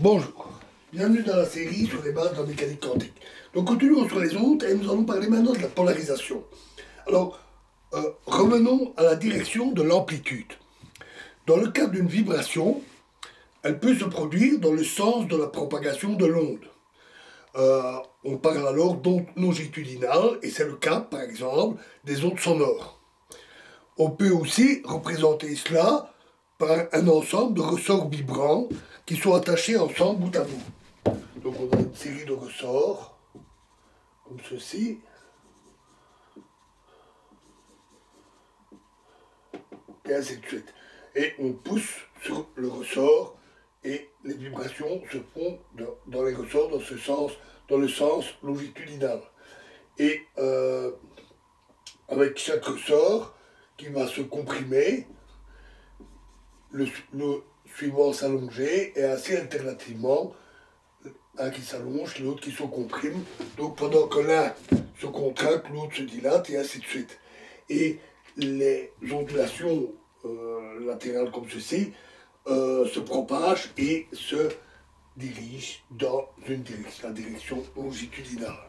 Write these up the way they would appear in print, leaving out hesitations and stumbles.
Bonjour, bienvenue dans la série sur les bases de la mécanique quantique. Donc continuons sur les ondes et nous allons parler maintenant de la polarisation. Alors, revenons à la direction de l'amplitude. Dans le cas d'une vibration, elle peut se produire dans le sens de la propagation de l'onde. On parle alors d'ondes longitudinales et c'est le cas, par exemple, des ondes sonores. On peut aussi représenter cela par un ensemble de ressorts vibrants qui sont attachés ensemble bout à bout. Donc on a une série de ressorts, comme ceci. Et ainsi de suite. Et on pousse sur le ressort et les vibrations se font dans les ressorts dans le sens longitudinal. Et avec chaque ressort qui va se comprimer, le suivant s'allonger et ainsi alternativement, un qui s'allonge, l'autre qui se comprime. Donc pendant que l'un se contracte, l'autre se dilate et ainsi de suite. Et les ondulations latérales comme ceci se propagent et se dirigent dans une direction, la direction longitudinale.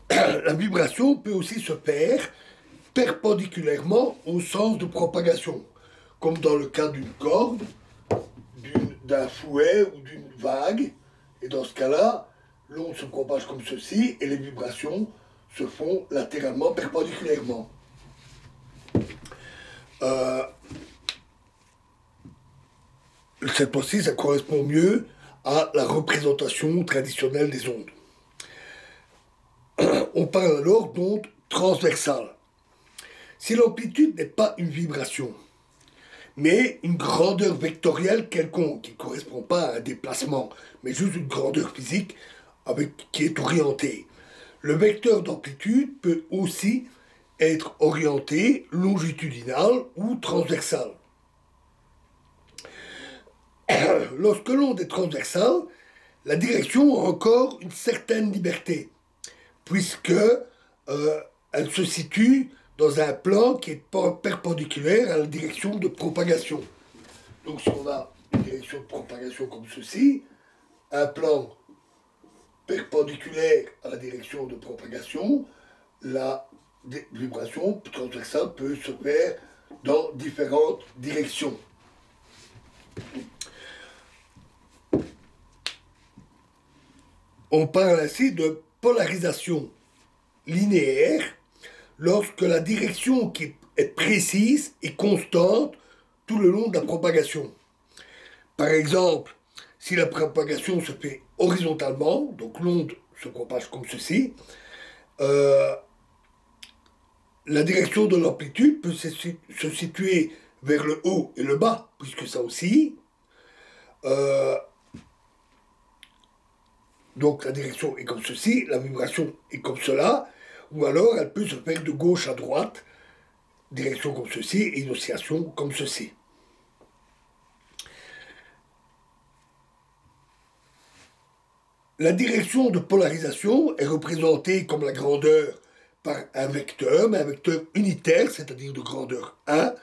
La vibration peut aussi se faire perpendiculairement au sens de propagation, comme dans le cas d'une corde, d'un fouet ou d'une vague. Et dans ce cas-là, l'onde se propage comme ceci et les vibrations se font latéralement perpendiculairement. Cette fois-ci, ça correspond mieux à la représentation traditionnelle des ondes. On parle alors d'ondes transversales. Si l'amplitude n'est pas une vibration, mais une grandeur vectorielle quelconque, qui ne correspond pas à un déplacement, mais juste une grandeur physique qui est orientée. Le vecteur d'amplitude peut aussi être orienté longitudinal ou transversal. Lorsque l'onde est transversale, la direction a encore une certaine liberté, puisque elle se situe dans un plan qui est perpendiculaire à la direction de propagation. Donc si on a une direction de propagation comme ceci, un plan perpendiculaire à la direction de propagation, la vibration transversale peut se faire dans différentes directions. On parle ainsi de polarisation linéaire lorsque la direction qui est précise et constante tout le long de la propagation. Par exemple, si la propagation se fait horizontalement, donc l'onde se propage comme ceci, la direction de l'amplitude peut se situer vers le haut et le bas, puisque ça aussi. Donc la direction est comme ceci, la vibration est comme cela, ou alors elle peut se faire de gauche à droite, direction comme ceci et une oscillation comme ceci. La direction de polarisation est représentée comme la grandeur par un vecteur, mais un vecteur unitaire, c'est-à-dire de grandeur 1,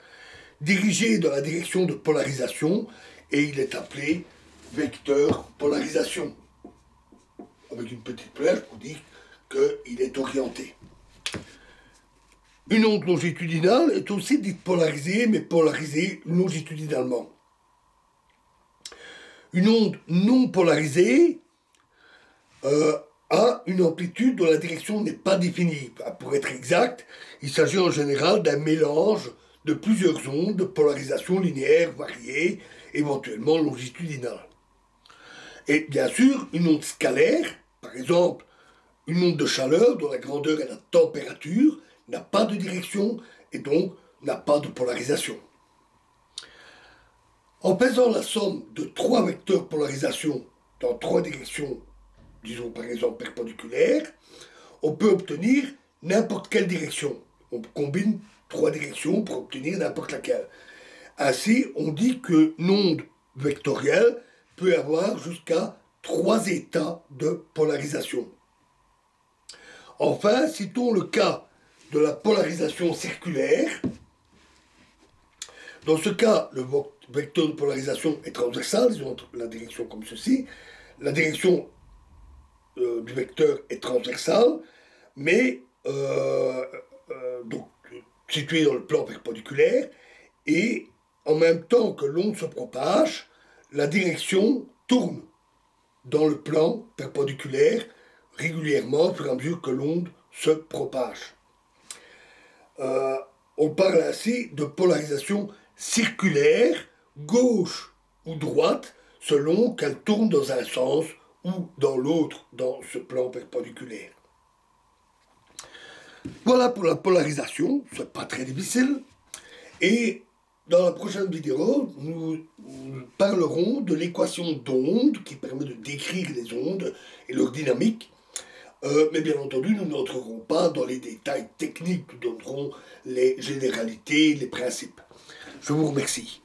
dirigé dans la direction de polarisation, et il est appelé vecteur polarisation, avec une petite flèche pour dire qu'il est orienté. Une onde longitudinale est aussi dite polarisée, mais polarisée longitudinalement. Une onde non polarisée a une amplitude dont la direction n'est pas définie. Pour être exact, il s'agit en général d'un mélange de plusieurs ondes de polarisation linéaire variée, éventuellement longitudinale. Et bien sûr, une onde scalaire, par exemple une onde de chaleur dont la grandeur est la température, n'a pas de direction et donc n'a pas de polarisation. En faisant la somme de trois vecteurs polarisation dans trois directions, disons par exemple perpendiculaires, on peut obtenir n'importe quelle direction. On combine trois directions pour obtenir n'importe laquelle. Ainsi, on dit qu'une onde vectorielle peut avoir jusqu'à 3 états de polarisation. Enfin, citons le cas de la polarisation circulaire. Dans ce cas, vecteur de polarisation est transversal, disons la direction comme ceci. La direction du vecteur est transversale, mais donc située dans le plan perpendiculaire, et en même temps que l'onde se propage, la direction tourne dans le plan perpendiculaire régulièrement au fur et à mesure que l'onde se propage. On parle ainsi de polarisation circulaire, gauche ou droite, selon qu'elle tourne dans un sens ou dans l'autre dans ce plan perpendiculaire. Voilà pour la polarisation, c'est pas très difficile. Et dans la prochaine vidéo, nous parlerons de l'équation d'onde qui permet de décrire les ondes et leur dynamique. Mais bien entendu, nous n'entrerons pas dans les détails techniques, nous donnerons les généralités, les principes. Je vous remercie.